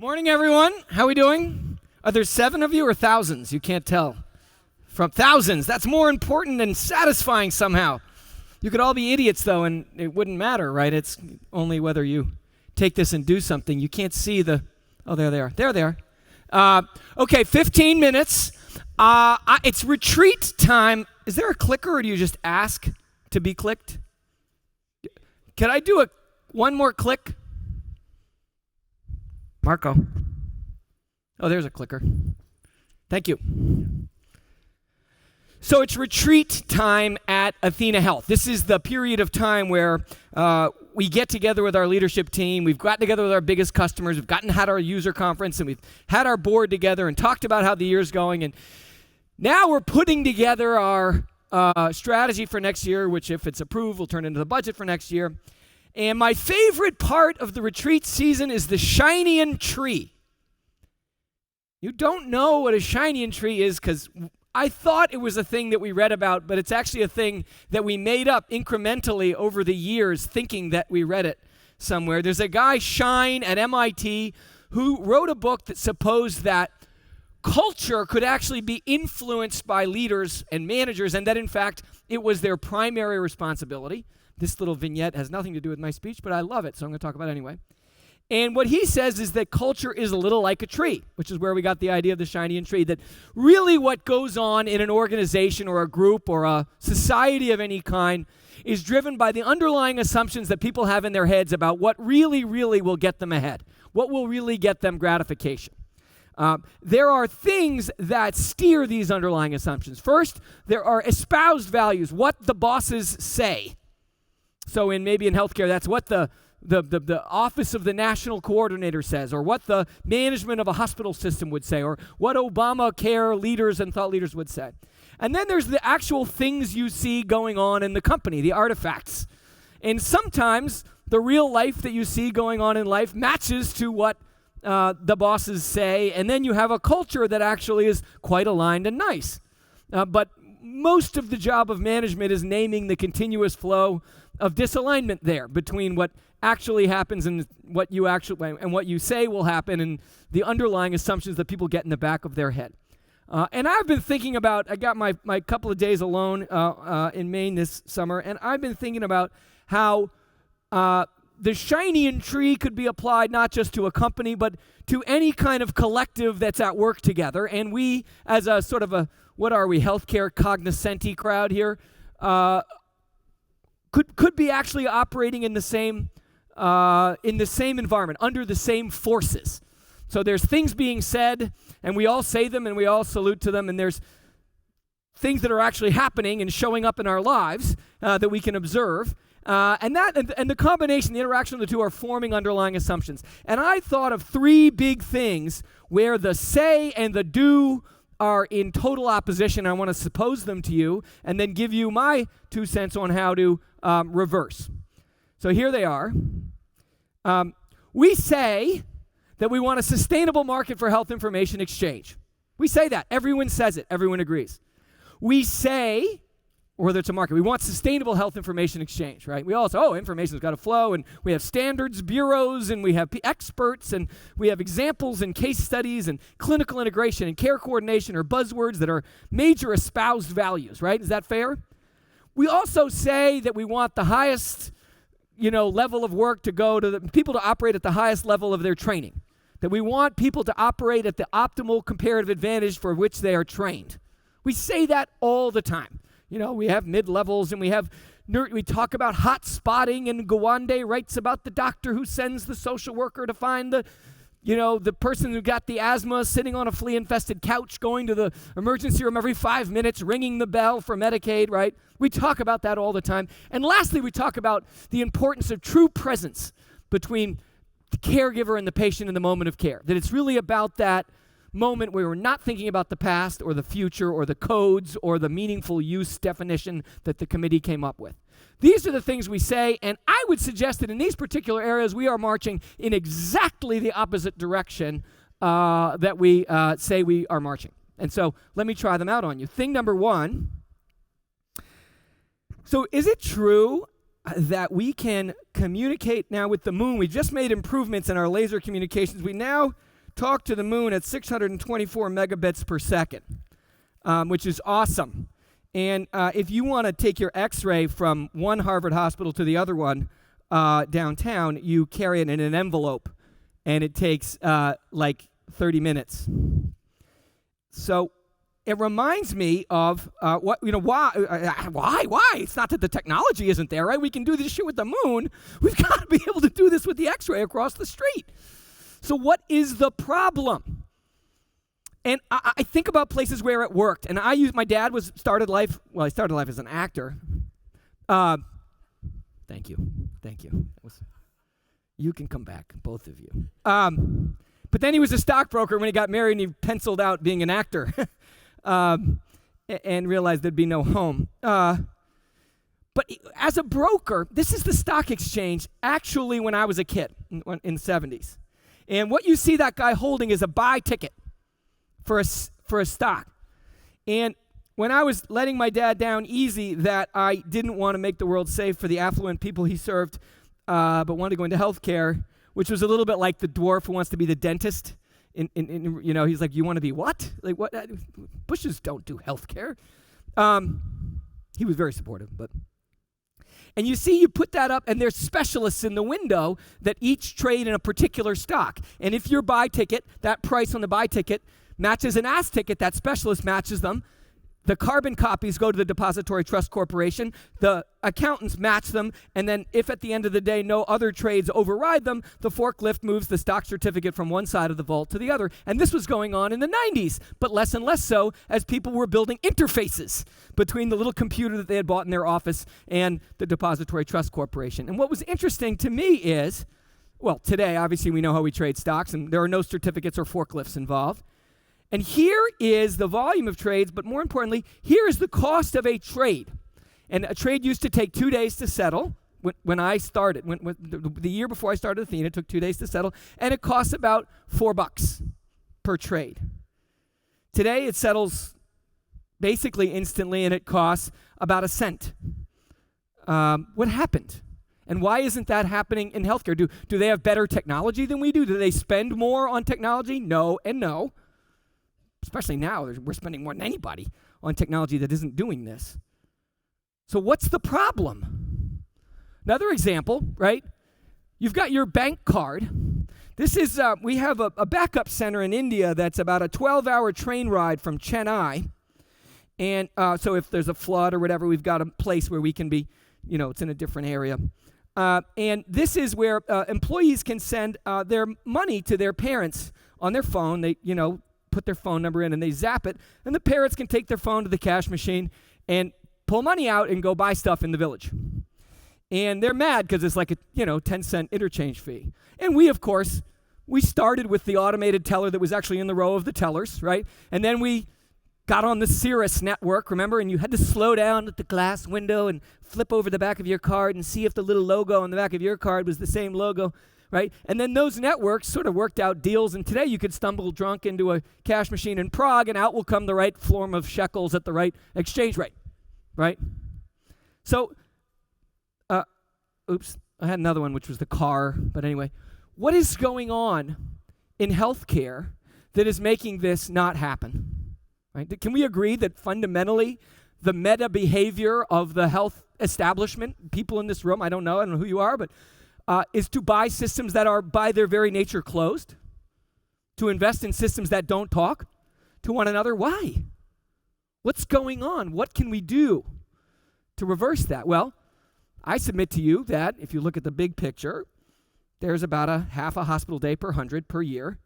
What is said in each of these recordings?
Morning, everyone. How are we doing? Are there 7 of you or thousands? You can't tell. From thousands. That's more important and satisfying somehow. You could all be idiots, though, and it wouldn't matter, right? It's only whether you take this and do something. You can't see the... Oh, there they are. There they are. Okay, 15 minutes. It's retreat time. Is there a clicker, or do you just ask to be clicked? Can I do one more click? Marco. Oh, there's a clicker. Thank you. So it's retreat time at Athena Health. This is the period of time where we get together with our leadership team. We've gotten together with our biggest customers. We've had our user conference, and we've had our board together and talked about how the year's going. And now we're putting together our strategy for next year, which, if it's approved, will turn into the budget for next year. And my favorite part of the retreat season is the shiny-in tree. You don't know what a shiny-in tree is because I thought it was a thing that we read about, but it's actually a thing that we made up incrementally over the years thinking that we read it somewhere. There's a guy, Shine, at MIT, who wrote a book that supposed that culture could actually be influenced by leaders and managers, and that, in fact, it was their primary responsibility. This little vignette has nothing to do with my speech, but I love it, so I'm going to talk about it anyway. And what he says is that culture is a little like a tree, which is where we got the idea of the shiny-in tree, that really what goes on in an organization or a group or a society of any kind is driven by the underlying assumptions that people have in their heads about what really, really will get them ahead, what will really get them gratification. There are things that steer these underlying assumptions. First, there are espoused values, what the bosses say. So maybe in healthcare, that's what the office of the national coordinator says, or what the management of a hospital system would say, or what Obamacare leaders and thought leaders would say. And then there's the actual things you see going on in the company, the artifacts. And sometimes the real life that you see going on in life matches to what the bosses say, and then you have a culture that actually is quite aligned and nice. But most of the job of management is naming the continuous flow of disalignment there between what actually happens and what you say will happen, and the underlying assumptions that people get in the back of their head. And I've been thinking about, I got my couple of days alone in Maine this summer, and I've been thinking about how the shiny-in tree could be applied not just to a company, but to any kind of collective that's at work together. And we, as a sort of what are we, healthcare cognoscenti crowd here, could be actually operating in the same environment, under the same forces. So there's things being said, and we all say them, and we all salute to them, and there's things that are actually happening and showing up in our lives that we can observe. And the combination, the interaction of the two are forming underlying assumptions. And I thought of 3 big things where the say and the do are in total opposition. I want to suppose them to you and then give you my 2 cents on how to reverse. So here they are. We say that we want a sustainable market for health information exchange. We say that. Everyone says it. Everyone agrees. We say, or whether it's a market, we want sustainable health information exchange, right? We all say, information's got to flow, and we have standards bureaus, and we have experts, and we have examples and case studies, and clinical integration and care coordination are buzzwords that are major espoused values, right? Is that fair? We also say that we want the highest, level of work to go to people to operate at the highest level of their training, that we want people to operate at the optimal comparative advantage for which they are trained. We say that all the time. We have mid-levels, and we talk about hot spotting, and Gawande writes about the doctor who sends the social worker to find the person who got the asthma sitting on a flea-infested couch, going to the emergency room every 5 minutes, ringing the bell for Medicaid, right? We talk about that all the time. And lastly, we talk about the importance of true presence between the caregiver and the patient in the moment of care, that it's really about that moment where we're not thinking about the past or the future or the codes or the meaningful use definition that the committee came up with. These are the things we say, and I would suggest that in these particular areas we are marching in exactly the opposite direction that we say we are marching. And so let me try them out on you. Thing number 1. So is it true that we can communicate now with the moon? We just made improvements in our laser communications. We now talk to the moon at 624 megabits per second, which is awesome. And if you want to take your x-ray from one Harvard hospital to the other one downtown, you carry it in an envelope, and it takes like 30 minutes. So it reminds me of why? It's not that the technology isn't there, right? We can do this shit with the moon. We've got to be able to do this with the x-ray across the street. So what is the problem? And I think about places where it worked. And my dad started life as an actor. Thank you. You can come back, both of you. But then he was a stockbroker when he got married, and he penciled out being an actor and realized there'd be no home. But as a broker, this is the stock exchange actually when I was a kid in the 70s. And what you see that guy holding is a buy ticket for a stock. And when I was letting my dad down easy that I didn't want to make the world safe for the affluent people he served, but wanted to go into healthcare, which was a little bit like the dwarf who wants to be the dentist. He's like, you want to be what? Like what? Bushes don't do healthcare. He was very supportive, but. And you see, you put that up, and there's specialists in the window that each trade in a particular stock. And if your buy ticket, that price on the buy ticket matches an ask ticket, that specialist matches them. The carbon copies go to the Depository Trust Corporation. The accountants match them. And then if at the end of the day no other trades override them, the forklift moves the stock certificate from one side of the vault to the other. And this was going on in the 90s, but less and less so as people were building interfaces between the little computer that they had bought in their office and the Depository Trust Corporation. And what was interesting to me is, well, today obviously we know how we trade stocks, and there are no certificates or forklifts involved. And here is the volume of trades, but more importantly, here is the cost of a trade. And a trade used to take 2 days to settle. When I started, the year before I started Athena, it took 2 days to settle, and it costs about $4 per trade. Today, it settles basically instantly, and it costs about a cent. What happened? And why isn't that happening in healthcare? Do they have better technology than we do? Do they spend more on technology? No and no. Especially now, we're spending more than anybody on technology that isn't doing this. So what's the problem? Another example, right? You've got your bank card. This is, we have a backup center in India that's about a 12-hour train ride from Chennai. And so if there's a flood or whatever, we've got a place where we can be, it's in a different area. And this is where employees can send their money to their parents on their phone. They, put their phone number in and they zap it, and the parents can take their phone to the cash machine and pull money out and go buy stuff in the village. And they're mad because it's like a 10-cent interchange fee. And we, of course, we started with the automated teller that was actually in the row of the tellers, right? And then we got on the Cirrus network, remember? And you had to slow down at the glass window and flip over the back of your card and see if the little logo on the back of your card was the same logo. Right? And then those networks sort of worked out deals, and today you could stumble drunk into a cash machine in Prague, and out will come the right form of shekels at the right exchange rate, right? So, I had another one, which was the car, but anyway. What is going on in healthcare that is making this not happen? Right? Can we agree that fundamentally the meta behavior of the health establishment, people in this room, I don't know who you are, but is to buy systems that are by their very nature closed, to invest in systems that don't talk to one another? Why? What's going on? What can we do to reverse that? Well, I submit to you that if you look at the big picture, there's about a half a hospital day per 100 per year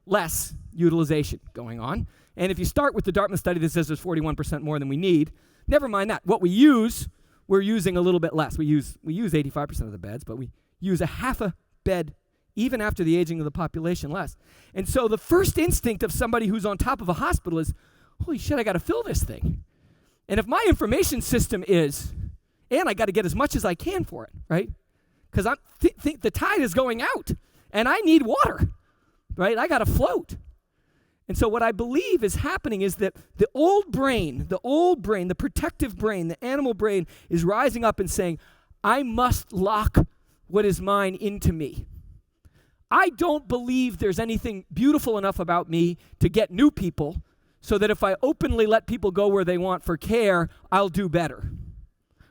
less utilization going on. And if you start with the Dartmouth study that says there's 41% more than we need, never mind that. What we use, we're using a little bit less. We use 85% of the beds, but we use a half a bed even after the aging of the population less. And so the first instinct of somebody who's on top of a hospital is, holy shit, I got to fill this thing. And if my information system is, and I got to get as much as I can for it, right? Because I think the tide is going out, and I need water, right? I got to float. And so what I believe is happening is that the old brain, the protective brain, the animal brain is rising up and saying, I must lock what is mine into me. I don't believe there's anything beautiful enough about me to get new people so that if I openly let people go where they want for care, I'll do better.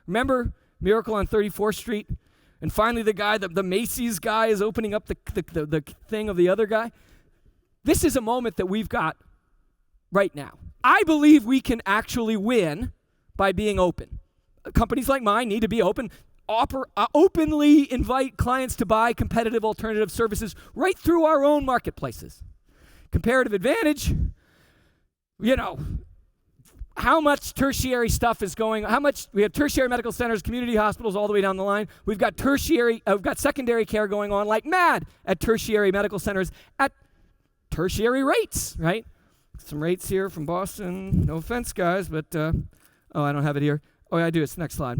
Remember Miracle on 34th Street? And finally the guy, the Macy's guy is opening up the thing of the other guy. This is a moment that we've got right now. I believe we can actually win by being open. Companies like mine need to be open. Openly invite clients to buy competitive alternative services right through our own marketplaces. Comparative advantage, how much tertiary stuff is going, we have tertiary medical centers, community hospitals all the way down the line. We've got secondary care going on like mad at tertiary medical centers at tertiary rates, right? Some rates here from Boston. No offense, guys, but, I don't have it here. Oh, yeah, I do. It's the next slide.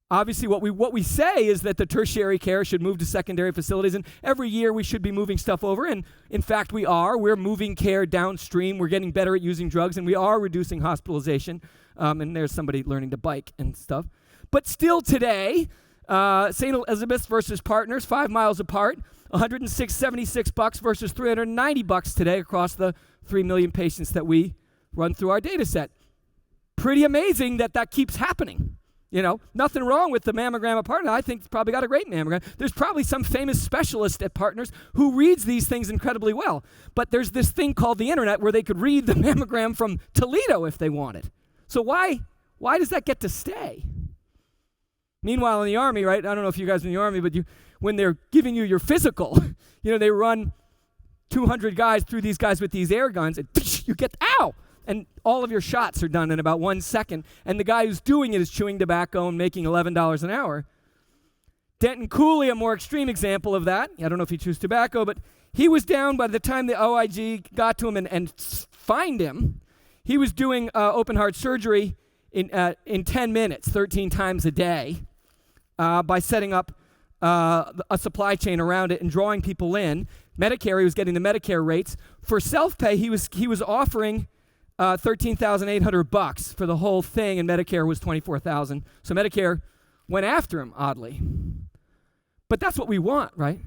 Obviously, what we say is that the tertiary care should move to secondary facilities, and every year we should be moving stuff over, and in fact we are. We're moving care downstream. We're getting better at using drugs, and we are reducing hospitalization, and there's somebody learning to bike and stuff. But still today, St. Elizabeth's versus Partners, 5 miles apart, $176 versus $390 today across the 3 million patients that we run through our data set. Pretty amazing that keeps happening. Nothing wrong with the mammogram at Partners. I think it's probably got a great mammogram. There's probably some famous specialist at Partners who reads these things incredibly well. But there's this thing called the internet where they could read the mammogram from Toledo if they wanted. So why does that get to stay? Meanwhile, in the Army, right? I don't know if you guys are in the Army, but when they're giving you your physical, they run 200 guys through these guys with these air guns, and you get, ow! And all of your shots are done in about 1 second, and the guy who's doing it is chewing tobacco and making $11 an hour. Denton Cooley, a more extreme example of that. I don't know if he chews tobacco, but he was down by the time the OIG got to him and fined him. He was doing open heart surgery in 10 minutes, 13 times a day, by setting up a supply chain around it and drawing people in. Medicare, he was getting the Medicare rates. For self-pay, he was offering $13,800 for the whole thing, and Medicare was $24,000. So Medicare went after him, oddly. But that's what we want, right?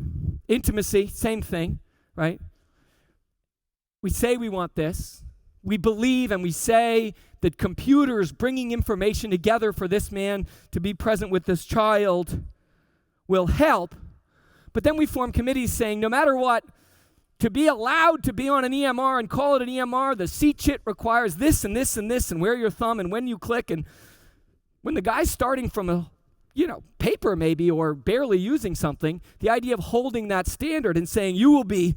Intimacy, same thing, right? We say we want this. We believe and we say that computers bringing information together for this man to be present with this child will help. But then we form committees saying no matter what, to be allowed to be on an EMR and call it an EMR, the C-chit requires this and this and this and where your thumb and when you click. And when the guy's starting from a, paper maybe or barely using something, the idea of holding that standard and saying you will be,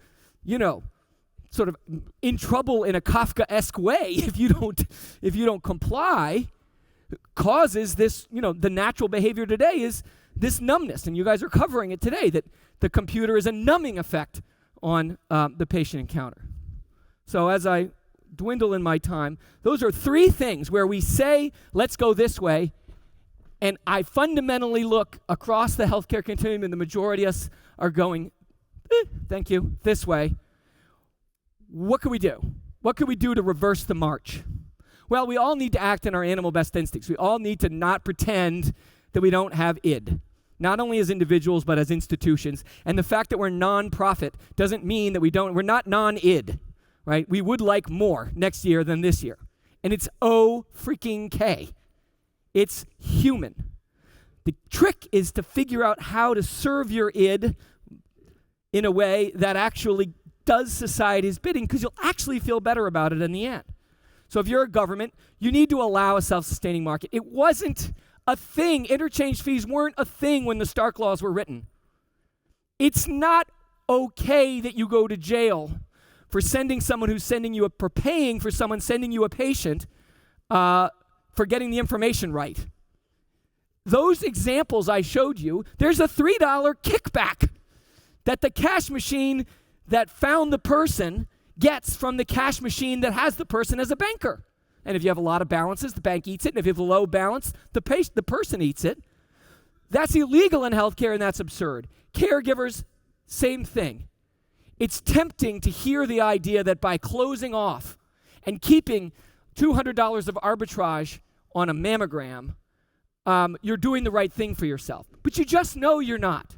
sort of in trouble in a Kafkaesque way if you don't comply causes this, the natural behavior today is this numbness. And you guys are covering it today, that the computer is a numbing effect on the patient encounter. So as I dwindle in my time, those are 3 things where we say, let's go this way, and I fundamentally look across the healthcare continuum, and the majority of us are going, thank you, this way. What can we do? What can we do to reverse the march? Well, we all need to act in our animal best instincts. We all need to not pretend that we don't have id. Not only as individuals, but as institutions. And the fact that we're non-profit doesn't mean that we're not non-id, right? We would like more next year than this year. And it's freaking-K. It's human. The trick is to figure out how to serve your id in a way that actually does society's bidding, because you'll actually feel better about it in the end. So if you're a government, you need to allow a self-sustaining market. It wasn't a thing. Interchange fees weren't a thing when the Stark laws were written. It's not okay that you go to jail for sending someone who's sending you for paying for someone sending you a patient for getting the information right. Those examples I showed you, there's a $3 kickback that the cash machine that found the person gets from the cash machine that has the person as a banker. And if you have a lot of balances, the bank eats it. And if you have a low balance, the person eats it. That's illegal in healthcare, and that's absurd. Caregivers, same thing. It's tempting to hear the idea that by closing off and keeping $200 of arbitrage on a mammogram, you're doing the right thing for yourself. But you just know you're not.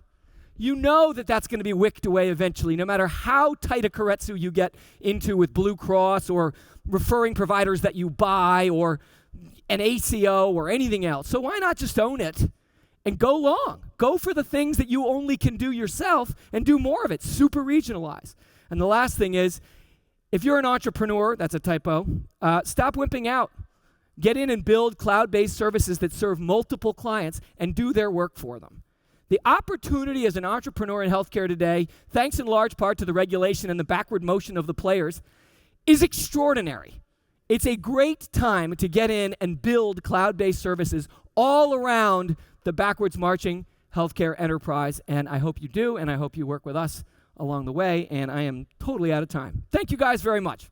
you know that that's going to be wicked away eventually, no matter how tight a keiretsu you get into with Blue Cross or referring providers that you buy or an ACO or anything else. So why not just own it and go long? Go for the things that you only can do yourself and do more of it. Super regionalize. And the last thing is, if you're an entrepreneur, that's a typo, stop wimping out. Get in and build cloud-based services that serve multiple clients and do their work for them. The opportunity as an entrepreneur in healthcare today, thanks in large part to the regulation and the backward motion of the players, is extraordinary. It's a great time to get in and build cloud-based services all around the backwards marching healthcare enterprise, and I hope you do, and I hope you work with us along the way, and I am totally out of time. Thank you guys very much.